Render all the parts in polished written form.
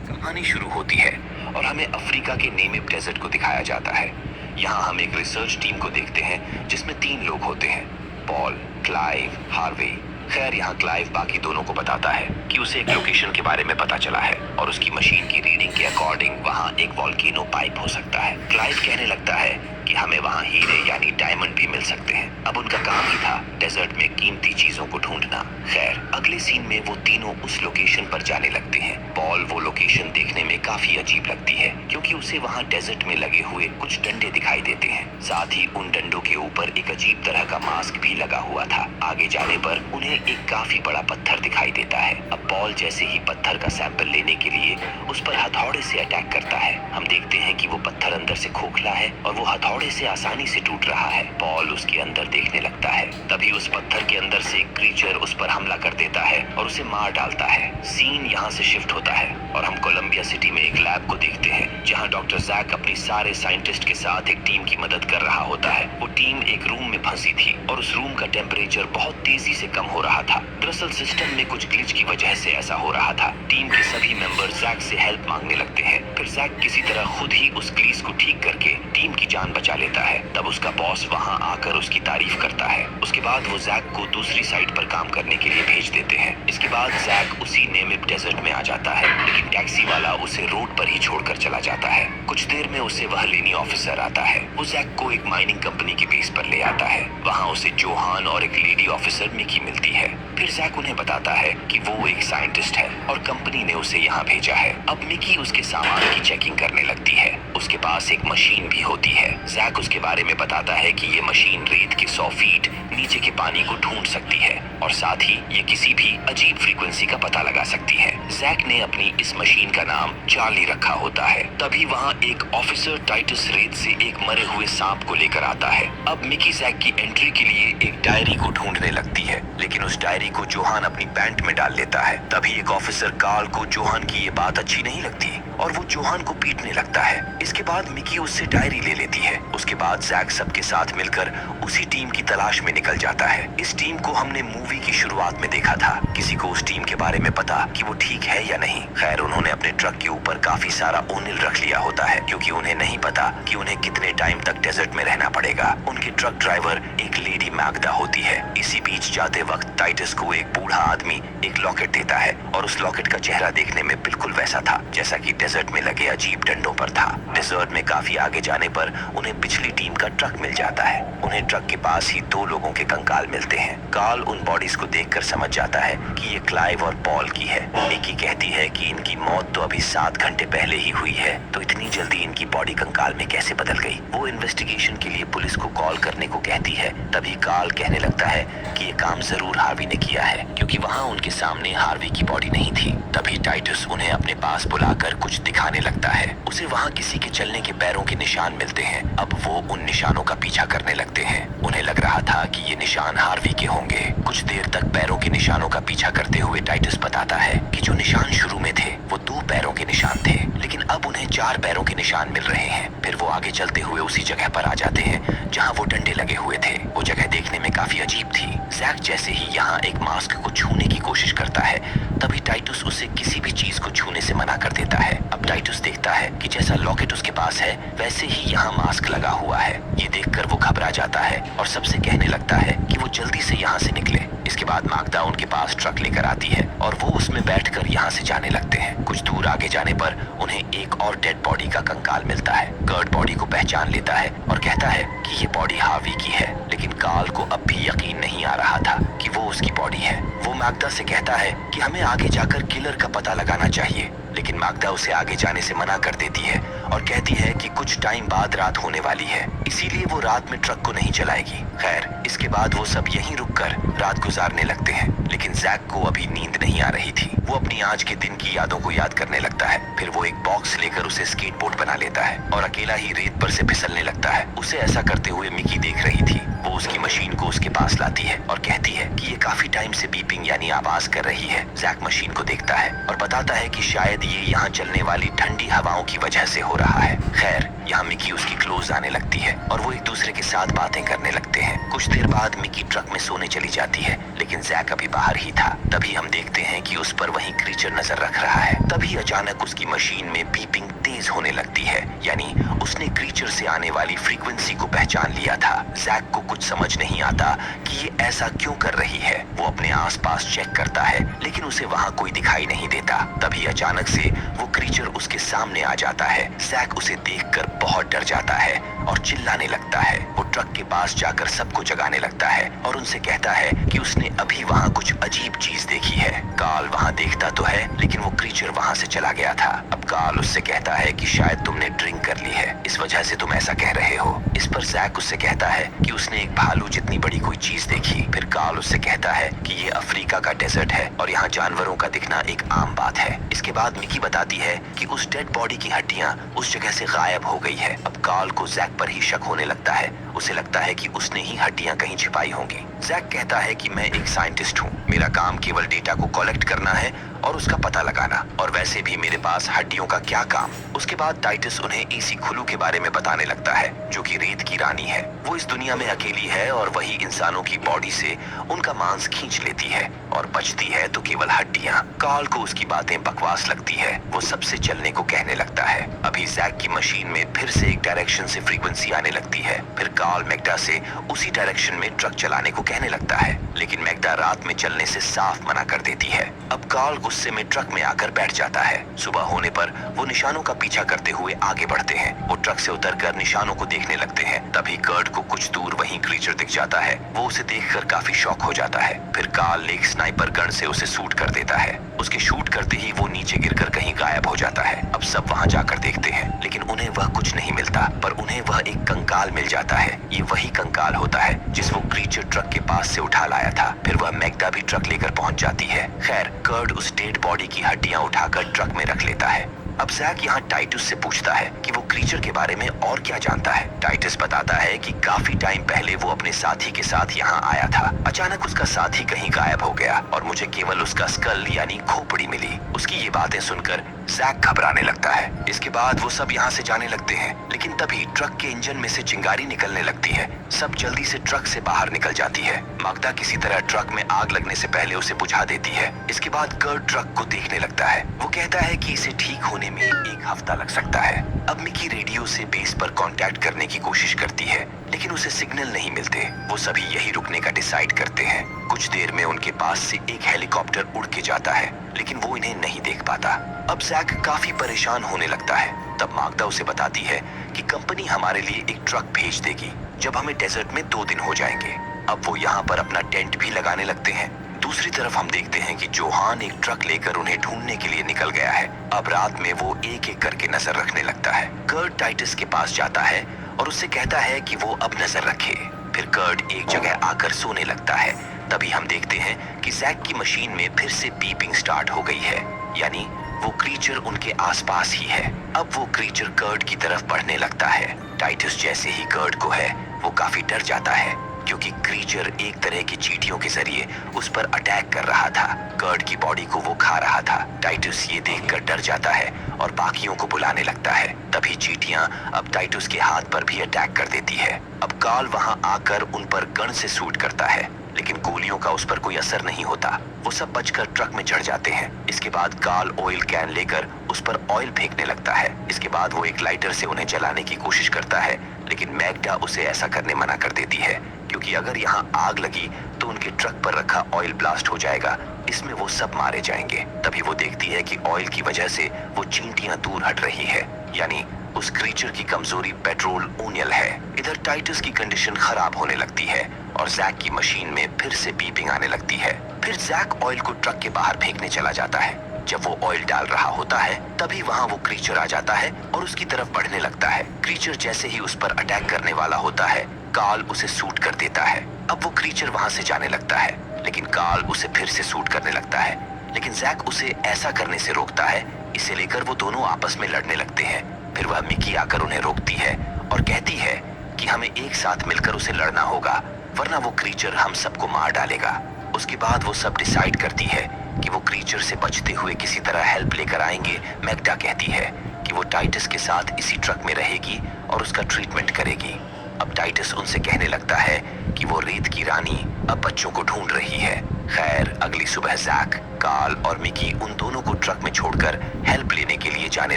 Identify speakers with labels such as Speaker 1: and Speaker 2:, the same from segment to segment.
Speaker 1: कहानी शुरू होती है और हमें अफ्रीका के नेमिब डेजर्ट को दिखाया जाता है। यहाँ हम एक रिसर्च टीम को देखते हैं जिसमें 3 लोग होते हैं, पॉल, क्लाइव, हार्वे। खैर यहाँ क्लाइव बाकी दोनों को बताता है कि उसे एक लोकेशन के बारे में पता चला है और उसकी मशीन की रीडिंग के अकॉर्डिंग वहाँ एक वॉल्केनो पाइप हो सकता है। क्लाइव कहने लगता है कि हमें वहाँ हीरे यानी डायमंड भी मिल सकते हैं। अब उनका काम ही था डेजर्ट में कीमती चीजों को ढूंढना। खैर अगले सीन में वो तीनों उस लोकेशन पर जाने लगते हैं। पॉल वो लोकेशन देखने में काफी अजीब लगती है क्योंकि उसे वहाँ डेजर्ट में लगे हुए कुछ डंडे दिखाई देते हैं। साथ ही उन डंडों के ऊपर एक अजीब तरह का मास्क भी लगा हुआ था। आगे जाने पर उन्हें एक काफी बड़ा पत्थर दिखाई देता है। अब पॉल जैसे ही पत्थर का सैंपल लेने के लिए उस पर हथौड़े से अटैक करता है। हम देखते हैं कि वो पत्थर अंदर से खोखला है और वो हथौड़े से आसानी से टूट रहा है। पॉल उसके अंदर देखने लगता है, तभी उस पत्थर के अंदर से एक क्रीचर उस पर हमला कर देता है और उसे मार डालता है। सीन यहाँ से शिफ्ट होता है और हम कोलंबिया सिटी में एक लैब को देखते हैं जहाँ डॉक्टर जैक अपनी सारे साइंटिस्ट के साथ एक टीम की मदद कर रहा होता है। वो टीम एक रूम में फंसी थी और उस रूम का टेम्परेचर बहुत तेजी से कम हो रहा था। दरअसल सिस्टम में कुछ ग्लिच की वजह से ऐसा हो रहा था। टीम के सभी मेंबर जैक से हेल्प मांगने लगते हैं। फिर जैक किसी तरह खुद ही उस ग्लिच को ठीक करके टीम की जान बचा लेता है। तब उसका बॉस वहां आकर उसकी तारीफ करता है। उसके बाद वो जैक को दूसरी साइट पर काम करने के लिए भेज देते हैं। इसके बाद जैक उसी नेमिब डेजर्ट में आ जाता है, लेकिन टैक्सी वाला उसे रोड पर ही छोड़कर चला जाता है। कुछ देर में उसे वह लेनी ऑफिसर आता है। वो जैक को एक माइनिंग कंपनी के बेस पर ले आता है। वहाँ उसे जोहान और एक लेडी ऑफिसर मिकी मिलती है। फिर जैक उन्हें बताता है कि वो एक साइंटिस्ट है और कंपनी ने उसे यहाँ भेजा है। अब मिकी उसके सामान की चेकिंग करने लगती है। उसके पास एक मशीन भी होती है। जैक उसके बारे में बताता है कि ये मशीन रेत के 100 फीट नीचे के पानी को ढूंढ सकती है और साथ ही ये किसी भी अजीब फ्रीक्वेंसी का पता लगा सकती है। जैक ने अपनी इस मशीन का नाम चार्ली रखा होता है। तभी वहाँ एक ऑफिसर टाइटस रेत से एक मरे हुए सांप को लेकर आता है। अब मिकी जैक की एंट्री के लिए एक डायरी को ढूंढने लगती है, लेकिन उस डायरी को जोहान अपनी पैंट में डाल लेता है। तभी एक ऑफिसर कार्ल को जोहान की ये बात अच्छी नहीं लगती और वो जोहान को पीटने लगता है। इसके बाद मिकी उससे डायरी ले लेती है। उसके बाद जैक सबके साथ मिलकर उसी टीम की तलाश में निकल जाता है। इस टीम को हमने मूवी की शुरुआत में देखा था। किसी को उस टीम के बारे में पता कि वो ठीक है या नहीं। खैर उन्होंने अपने ट्रक के ऊपर काफी सारा ओनिल रख लिया होता है क्योंकि उन्हें नहीं पता कि उन्हें कितने टाइम तक डेजर्ट में रहना पड़ेगा। उनके ट्रक ड्राइवर एक लेडी मैग्दा होती है। इसी बीच जाते वक्त टाइटस को एक बूढ़ा आदमी एक लॉकेट देता है और उस लॉकेट का चेहरा देखने में बिल्कुल वैसा था जैसा कि डेजर्ट में लगे अजीब डंडों पर था। डेजर्ट में काफी आगे जाने पर उन्हें पिछली टीम का ट्रक मिल जाता है। उन्हें ट्रक के पास ही 2 लोगों के कंकाल मिलते हैं। कार्ल उन बॉडीज को देखकर समझ जाता है कि ये क्लाइव और पॉल की है। मिकी कहती है कि इनकी मौत तो अभी 7 घंटे पहले ही हुई है, तो इतनी जल्दी इनकी बॉडी कंकाल में कैसे बदल गई। वो इन्वेस्टिगेशन के लिए पुलिस को कॉल करने को कहती है। तभी कार्ल कहने लगता है कि ये काम जरूर हार्वी ने किया है क्योंकि वहाँ उनके सामने हार्वी की बॉडी नहीं थी। तभी टाइटस उन्हें अपने पास बुलाकर कुछ दिखाने लगता है। उसे वहाँ किसी के चलने के पैरों के निशान मिलते हैं। अब वो उन निशानों का पीछा करने लगते हैं। उन्हें लग रहा था कि ये निशान हार्वी के होंगे। कुछ देर तक पैरों के निशानों का पीछा करते हुए टाइटस बताता है कि जो निशान शुरू में थे वो 2 पैरों के निशान थे, लेकिन अब उन्हें 4 पैरों के निशान मिल रहे हैं। फिर वो आगे चलते हुए उसी जगह पर आ जाते हैं जहाँ वो डंडे लगे हुए थे। वो जगह देखने में काफी अजीब थी। जैक जैसे ही यहाँ एक मास्क को छूने की कोशिश करता है, तभी टाइटस उसे किसी भी चीज को छूने से मना कर देता है। अब टाइटस देखता है कि जैसा लॉकेट उसके पास है वैसे ही यहाँ मास्क लगा हुआ है। ये देखकर वो घबरा जाता है और सबसे कहने लगता है कि वो जल्दी से यहाँ से निकले। इसके बाद माग्दा उनके पास ट्रक लेकर आती है और वो उसमें बैठकर यहाँ से जाने लगते हैं। कुछ दूर आगे जाने पर उन्हें एक और डेड बॉडी का कंकाल मिलता है। कर्ट बॉडी को पहचान लेता है और कहता है कि ये बॉडी हार्वी की है, लेकिन कार्ल को अब भी यकीन नहीं आ रहा था कि वो उसकी बॉडी है। वो माग्दा से कहता है कि हमें आगे जाकर किलर का पता लगाना चाहिए, लेकिन माग्दा उसे आगे जाने से मना कर देती है और कहती है कि कुछ टाइम बाद रात होने वाली है, इसीलिए वो रात में ट्रक को नहीं चलाएगी। खैर इसके बाद वो सब यहीं रुककर रात गुजारने लगते हैं, लेकिन जैक को अभी नींद नहीं आ रही थी। वो अपनी आज के दिन की यादों को याद करने लगता है। फिर वो एक बॉक्स लेकर उसे स्केटबोर्ड बना लेता है और अकेला ही रेत पर से फिसलने लगता है। उसे ऐसा करते हुए मिकी देख रही थी। वो उसकी मशीन को उसके पास लाती है और कहती है कि ये काफी टाइम से बीपिंग यानी आवाज कर रही है। जैक मशीन को देखता है और बताता है कि शायद ये यहाँ चलने वाली ठंडी हवाओं की वजह से हो रहा है। खैर, यहाँ मिकी उसकी क्लोज आने लगती है और वो एक दूसरे के साथ बातें करने लगते हैं। कुछ देर बाद मिकी ट्रक में सोने चली जाती है, लेकिन जैक अभी बाहर ही था। तभी हम देखते हैं कि उस पर वही क्रीचर नजर रख रहा है। तभी अचानक उसकी मशीन में बीपिंग तेज होने लगती है, यानी उसने क्रीचर से आने वाली फ्रीक्वेंसी को पहचान लिया था। जैक को कुछ समझ नहीं आता कि ये ऐसा क्यों कर रही है। वो अपने आसपास चेक करता है, लेकिन उसे वहाँ कोई दिखाई नहीं देता। तभी अचानक से वो क्रीचर उसके सामने आ जाता है। जैक उसे देखकर बहुत डर जाता है और चिल्लाने लगता है। वो ट्रक के पास जाकर सबको जगाने लगता है और उनसे कहता है कि उसने अभी वहाँ कुछ अजीब चीज देखी है। कार्ल वहाँ देखता तो है, लेकिन वो क्रीचर वहाँ से चला गया था। अब कार्ल उससे कहता है कि शायद तुमने ड्रिंक कर ली है, इस वजह से तुम ऐसा कह रहे हो। इस पर जैक उससे कहता है कि उसने एक भालू जितनी बड़ी कोई चीज देखी। फिर कार्ल उससे कहता है कि ये अफ्रीका का डेजर्ट है और यहाँ जानवरों का दिखना एक आम बात है। इसके बाद मिकी बताती है कि उस डेड बॉडी की हड्डियां उस जगह से गायब हो गई है। अब कार्ल को जैक पर ही शक होने लगता है। उसे लगता है कि उसने ही हड्डियां कहीं छिपाई होंगी। जैक कहता है कि मैं एक साइंटिस्ट हूँ, मेरा काम केवल डेटा को कलेक्ट करना है और उसका पता लगाना, और वैसे भी मेरे पास हड्डियों का क्या काम। उसके बाद टाइटस उन्हें ईसी खुलू के बारे में बताने लगता है, जो कि रेत की रानी है। वो इस दुनिया में अकेली है और वही इंसानों की बॉडी से उनका मांस खींच लेती है और बचती है तो केवल हड्डियां। कार्ल को उसकी बातें बकवास लगती है। वो सबसे चलने को कहने लगता है। अभी जैक की मशीन में फिर से एक डायरेक्शन से फ्रीक्वेंसी आने लगती है। फिर कार्ल मैग्डा से उसी डायरेक्शन में ट्रक चलाने को कहने लगता है, लेकिन मैग्डा रात में चलने से साफ मना कर देती है। अब कार्ल गुस्से में ट्रक में आकर बैठ जाता है। सुबह होने पर वो निशानों का पीछा करते हुए आगे बढ़ते हैं। वो ट्रक से उतरकर निशानों को देखने लगते हैं। तभी कर्ट को कुछ दूर वहीं क्रीचर दिख जाता है। वो उसे देखकर काफी शॉक हो जाता है। फिर कार्ल एक स्नाइपर गन से उसे शूट कर देता है। उसके शूट करते ही वो नीचे गिरकर कहीं गायब हो जाता है। अब सब वहाँ जाकर देखते हैं, लेकिन उन्हें वह कुछ नहीं मिलता, पर उन्हें वह एक कंकाल मिल जाता है। ये वही कंकाल होता है जिस वो क्रीचर ट्रक के पास से उठा लाया था। फिर वह मैग्डा भी ट्रक लेकर पहुंच जाती है। खैर, कर्ट उस डेड बॉडी की हड्डियां उठाकर ट्रक में रख लेता है। अब जैक यहाँ टाइटस से पूछता है कि वो क्रीचर के बारे में और क्या जानता है। टाइटस बताता है कि काफी टाइम पहले वो अपने साथी के साथ यहाँ आया था। अचानक उसका साथी कहीं गायब हो गया और मुझे केवल उसका स्कल यानी खोपड़ी मिली। उसकी ये बातें सुनकर जैक घबराने लगता है। इसके बाद वो सब यहाँ से जाने लगते हैं, लेकिन तभी ट्रक के इंजन में से चिंगारी निकलने लगती है। सब जल्दी से ट्रक से बाहर निकल जाती है। माग्दा किसी तरह ट्रक में आग लगने से पहले उसे बुझा देती है। इसके बाद कर्ट ट्रक को देखने लगता है। वो कहता है कि इसे ठीक होने में एक हफ्ता लग सकता है। अब मिकी रेडियो से बेस पर कांटेक्ट करने की कोशिश करती है, लेकिन उसे सिग्नल नहीं मिलते। वो सभी यही रुकने का डिसाइड करते हैं। कुछ देर में उनके पास से एक हेलीकॉप्टर उड़ के जाता है, लेकिन वो इन्हें नहीं देख पाता। अब जैक काफी परेशान होने लगता है। तब माग्दा उसे बताती है कि कंपनी हमारे लिए एक ट्रक भेज देगी जब हमें डेजर्ट में 2 दिन हो जाएंगे। अब वो यहाँ पर अपना टेंट भी लगाने लगते हैं। दूसरी तरफ हम देखते हैं कि जोहान एक ट्रक लेकर उन्हें ढूंढने के लिए निकल गया है। अब रात में वो एक एक करके नजर रखने लगता है। कर्ट टाइटस के पास जाता है और उससे कहता है कि वो अब नजर रखे। फिर कर्ट एक जगह आकर सोने लगता है। तभी हम देखते हैं कि जैक की मशीन में फिर से बीपिंग स्टार्ट हो गई है, यानी वो क्रीचर उनके आसपास ही है। अब वो क्रीचर कर्ट की तरफ बढ़ने लगता है। टाइटस जैसे ही कर्ट को है, वो काफी डर जाता है, क्योंकि क्रीचर एक तरह की चींटियों के जरिए उस पर अटैक कर रहा था। कर्ट की बॉडी को वो खा रहा था। टाइटस ये देखकर डर जाता है और बाकियों को बुलाने लगता है। तभी चींटियां अब टाइटस के हाथ पर भी अटैक कर देती है। अब कार्ल वहां आकर उन पर गन से शूट करता है, लेकिन गोलियों का उस पर कोई असर नहीं होता। वो सब बचकर ट्रक में चढ़ जाते हैं। इसके बाद कार्ल ऑयल कैन लेकर उस पर ऑयल फेंकने लगता है। इसके बाद वो एक लाइटर से उन्हें जलाने की कोशिश करता है, लेकिन मैग्डा उसे ऐसा करने मना कर देती है, क्योंकि अगर यहाँ आग लगी तो उनके ट्रक पर रखा ऑयल ब्लास्ट हो जाएगा। इसमें वो सब मारे जाएंगे। तभी वो देखती है कि ऑयल की वजह से वो चींटियां दूर हट रही है, यानी उस क्रीचर की कमजोरी पेट्रोल ओनियल है। इधर टाइटस की कंडीशन खराब होने लगती है और जैक की मशीन में फिर से बीपिंग आने लगती है। फिर जैक ऑयल को ट्रक के बाहर फेंकने चला जाता है। जब वो ऑयल डाल रहा होता है, तभी वहाँ वो क्रीचर आ जाता है और उसकी तरफ बढ़ने लगता है। क्रीचर जैसे ही उस पर अटैक करने वाला होता है, कार्ल उसे शूट कर देता है। अब वो क्रीचर वहाँ से जाने लगता है, लेकिन कार्ल उसे फिर से शूट करने लगता है, लेकिन जैक उसे ऐसा करने से रोकता है। इसे लेकर वो दोनों आपस में लड़ने लगते हैं। फिर वह मिकी आकर उन्हें रोकती है और कहती है कि हमें एक साथ मिलकर उसे लड़ना होगा, वरना वो क्रीचर हम सबको मार डालेगा। उसके बाद वो सब डिसाइड करती है कि वो क्रीचर से बचते हुए किसी तरह हेल्प लेकर आएंगे। मैग्डा कहती है कि वो टाइटस के साथ इसी ट्रक में रहेगी और उसका ट्रीटमेंट करेगी। अब टाइटस उनसे कहने लगता है कि वो रेत की रानी अब बच्चों को ढूंढ रही है। खैर, अगली सुबह जैक, कार्ल और मिकी उन दोनों को ट्रक में छोड़कर हेल्प लेने के लिए जाने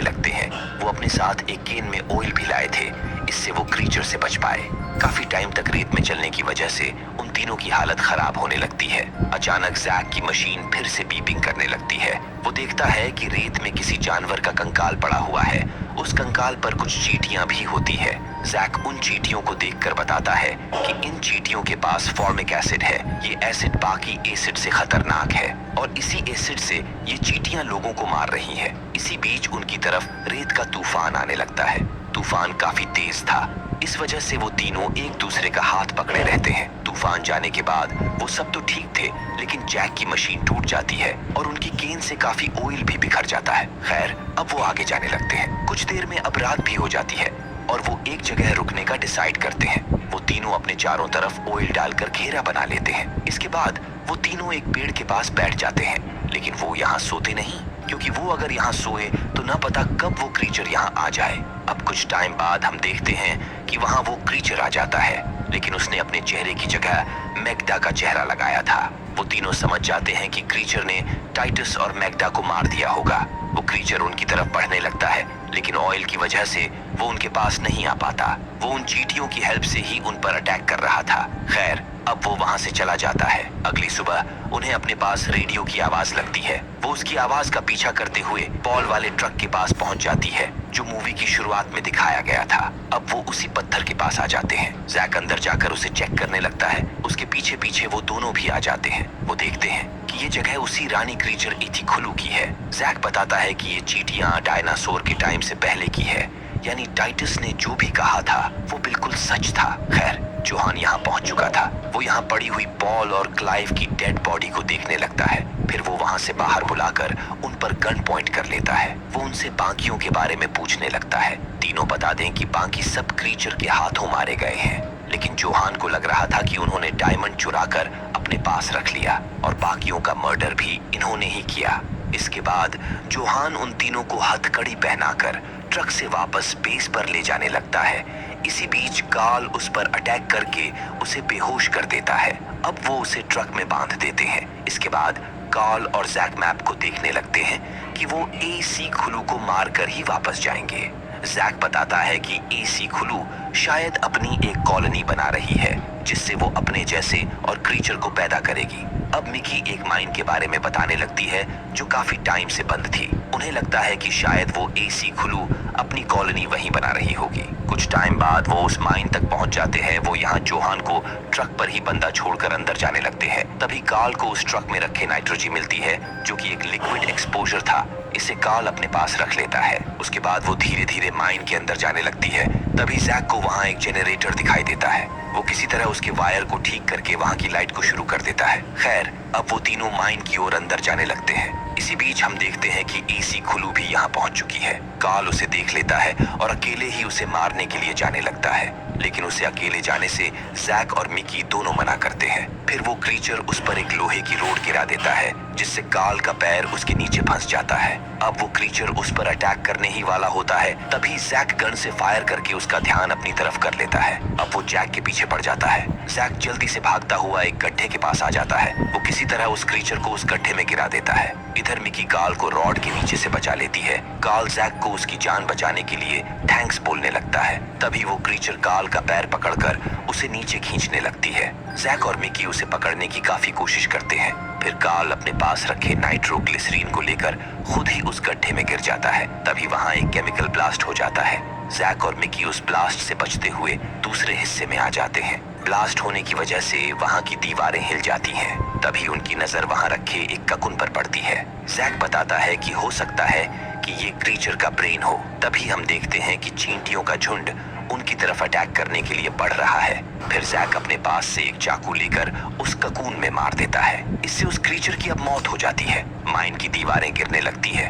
Speaker 1: लगते हैं। वो अपने साथ एक केन में ऑयल भी लाए थे, इससे वो क्रीचर से बच पाए। काफी टाइम तक रेत में चलने की वजह से उन तीनों की हालत खराब होने लगती है। अचानक जैक की मशीन फिर से बीपिंग करने लगती है। वो देखता है कि रेत में किसी जानवर का कंकाल पड़ा हुआ है। उस कंकाल पर कुछ चींटियां भी होती है। जैक उन चींटियों को देखकर बताता है कि इन चींटियों के पास फॉर्मिक एसिड है। ये एसिड बाकी एसिड से खतरनाक है और इसी एसिड से ये चींटियां लोगों को मार रही हैं। इसी बीच उनकी तरफ रेत का तूफान आने लगता है। तूफान काफी तेज था, इस वजह से वो तीनों एक दूसरे का हाथ पकड़े रहते हैं। तूफान जाने के बाद वो सब तो ठीक थे, लेकिन जैक की मशीन टूट जाती है और उनकी केन से काफी ऑयल भी बिखर जाता है। खैर, अब वो आगे जाने लगते हैं। कुछ देर में अब रात भी हो जाती है और वो एक जगह रुकने का डिसाइड करते हैं। वो तीनों अपने चारों तरफ ऑयल डालकर घेरा बना लेते हैं। इसके बाद वो तीनों एक पेड़ के पास बैठ जाते हैं, लेकिन वो यहाँ सोते नहीं, क्योंकि वो अगर यहाँ सोए तो ना पता कब वो क्रीचर यहाँ आ जाए। अब कुछ टाइम बाद हम देखते हैं कि वहाँ वो क्रीचर आ जाता है, लेकिन उसने अपने चेहरे की जगह मैग्डा का चेहरा लगाया था। वो तीनों समझ जाते हैं कि क्रीचर ने टाइटस और मैग्डा को मार दिया होगा। वो क्रीचर उनकी तरफ बढ़ने लगता है, लेकिन ऑयल की वजह से वो उनके पास नहीं आ पाता। वो उन चींटियों की हेल्प से ही उन पर अटैक कर रहा था। खैर, अब वो वहां से चला जाता है। अगली सुबह उन्हें अपने पास रेडियो की आवाज लगती है। वो उसकी आवाज का पीछा करते हुए पॉल वाले ट्रक के पास पहुंच जाती है, जो मूवी की शुरुआत में दिखाया गया था। अब वो उसी पत्थर के पास आ जाते हैं। जैक अंदर जाकर उसे चेक करने लगता है। उसके पीछे पीछे वो दोनों भी आ जाते हैं। वो देखते हैं कि ये जगह उसी रानी क्रीचर इथिखुलू की है। जैक बताता है कि ये चींटियां डायनासोर के टाइम से पहले की है, यानी टाइटस ने जो भी कहा था वो बिल्कुल सच था। खैर, जोहान यहाँ पहुंच चुका था। वो यहाँ पड़ी हुई पॉल और क्लाइव की डेड बॉडी को देखने लगता है। फिर वो वहां से बाहर बुलाकर उन पर गन पॉइंट कर लेता है। वो उनसे बाकियों के बारे में पूछने लगता है। तीनों बता दें कि बाकी सब क्रीचर के हाथों मारे गए हैं, लेकिन जोहान को लग रहा था कि उन्होंने डायमंड चुराकर अपने पास रख लिया और बाकियों का मर्डर भी इन्होंने ही किया। इसके बाद जोहान उन तीनों को हथकड़ी पहनाकर ट्रक से वापस बेस पर ले जाने लगता है। इसी बीच कार्ल उस पर अटैक करके उसे बेहोश कर देता है। अब वो उसे ट्रक में बांध देते हैं। इसके बाद कार्ल और जैक मैप को देखने लगते हैं कि वो एसी खुलू को मारकर ही वापस जाएंगे। जैक बताता है कि एसी खुलू शायद अपनी एक कॉलोनी बना रही है, जिससे वो अपने जैसे और क्रीचर को पैदा करेगी। अब मिकी एक माइन के बारे में बताने लगती है जो काफी टाइम से बंद थी। उन्हें लगता है कि शायद वो एसी खुलू अपनी कॉलोनी वहीं बना रही होगी। कुछ टाइम बाद वो उस माइन तक पहुंच जाते हैं। वो यहाँ जोहान को ट्रक पर ही बंदा छोड़कर अंदर जाने लगते हैं। तभी कार्ल को उस ट्रक में रखे नाइट्रोजन मिलती है, जो कि एक लिक्विड एक्सपोजर था। इसे कार्ल अपने पास रख लेता है। उसके बाद वो धीरे धीरे माइन के अंदर जाने लगती है। तभी जैक को वहाँ एक जेनरेटर दिखाई देता है। वो किसी तरह उसके वायर को ठीक करके वहाँ की लाइट को शुरू कर देता है। खैर, अब वो तीनों माइन की ओर अंदर जाने लगते हैं। इसी बीच हम देखते हैं कि एसी खुलू भी यहाँ पहुंच चुकी है। कार्ल उसे देख लेता है और अकेले ही उसे मारने के लिए जाने लगता है, लेकिन उसे अकेले जाने से जैक और मिकी दोनों मना करते हैं। फिर वो क्रीचर उस पर एक लोहे की रोड गिरा देता है, जिससे कार्ल का पैर उसके नीचे फंस जाता है। अब वो क्रीचर उस पर अटैक करने ही वाला होता है, तभी जैक गन से फायर करके उसका ध्यान अपनी तरफ कर लेता है। अब वो जैक के पीछे पड़ जाता है। जैक जल्दी से भागता हुआ एक गड्ढे के पास आ जाता है। वो किसी तरह उस क्रीचर को उस गड्ढे में गिरा देता है। इधर मिकी कार्ल को रॉड के नीचे से बचा लेती है। कार्ल जैक को उसकी जान बचाने के लिए थैंक्स बोलने लगता है। तभी वो क्रीचर कार्ल का पैर पकड़कर उसे नीचे खींचने लगती है। जैक और मिकी उसे पकड़ने की काफी कोशिश करते हैं। फिर कार्ल अपने पास रखे नाइट्रोग्लिसरीन को लेकर खुद ही उस गड्ढे में गिर जाता है। तभी वहाँ एक केमिकल ब्लास्ट हो जाता है। जैक और मिकी उस ब्लास्ट से बचते हुए दूसरे हिस्से में आ जाते हैं। ब्लास्ट होने की वजह से वहाँ की दीवारें हिल जाती हैं। तभी उनकी नजर वहाँ रखे एक ककुन पर पड़ती है। जैक बताता है कि हो सकता है कि ये क्रीचर का ब्रेन हो। तभी हम देखते हैं कि चींटियों का झुंड उनकी तरफ अटैक करने के लिए बढ़ रहा है। फिर जैक अपने पास से एक चाकू लेकर उस ककून में मार देता है। इससे उस क्रीचर की अब मौत हो जाती है। माइन की दीवारें गिरने लगती है।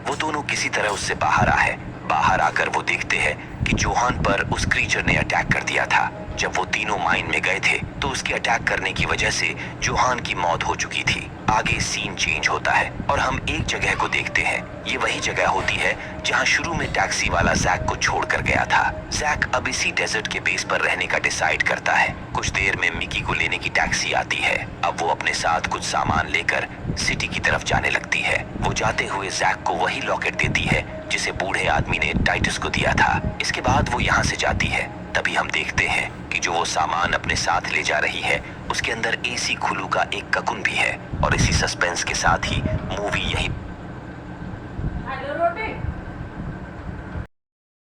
Speaker 1: वो दोनों किसी तरह उससे बाहर आए। बाहर आकर वो देखते हैं कि जोहान पर उस क्रीचर ने अटैक कर दिया था। जब वो तीनों माइन में गए थे तो उसके अटैक करने की वजह से जोहान की मौत हो चुकी थी। आगे सीन चेंज होता है और हम एक जगह को देखते हैं। ये वही जगह होती है जहां शुरू में टैक्सी वाला जैक को छोड़कर गया था। जैक अब इसी डेजर्ट के बेस पर रहने का डिसाइड करता है। कुछ देर में मिकी को लेने की टैक्सी आती है। अब वो अपने साथ कुछ सामान लेकर सिटी की तरफ जाने लगती है। वो जाते हुए जैक को वही लॉकेट देती है जिसे बूढ़े आदमी ने टाइटस को दिया था। इसके बाद वो यहाँ से जाती है। तभी हम देखते हैं कि जो वो सामान अपने साथ ले जा रही है उसके अंदर एसी खुलू का एक ककुन भी है। और इसी सस्पेंस के साथ ही मूवी यहीं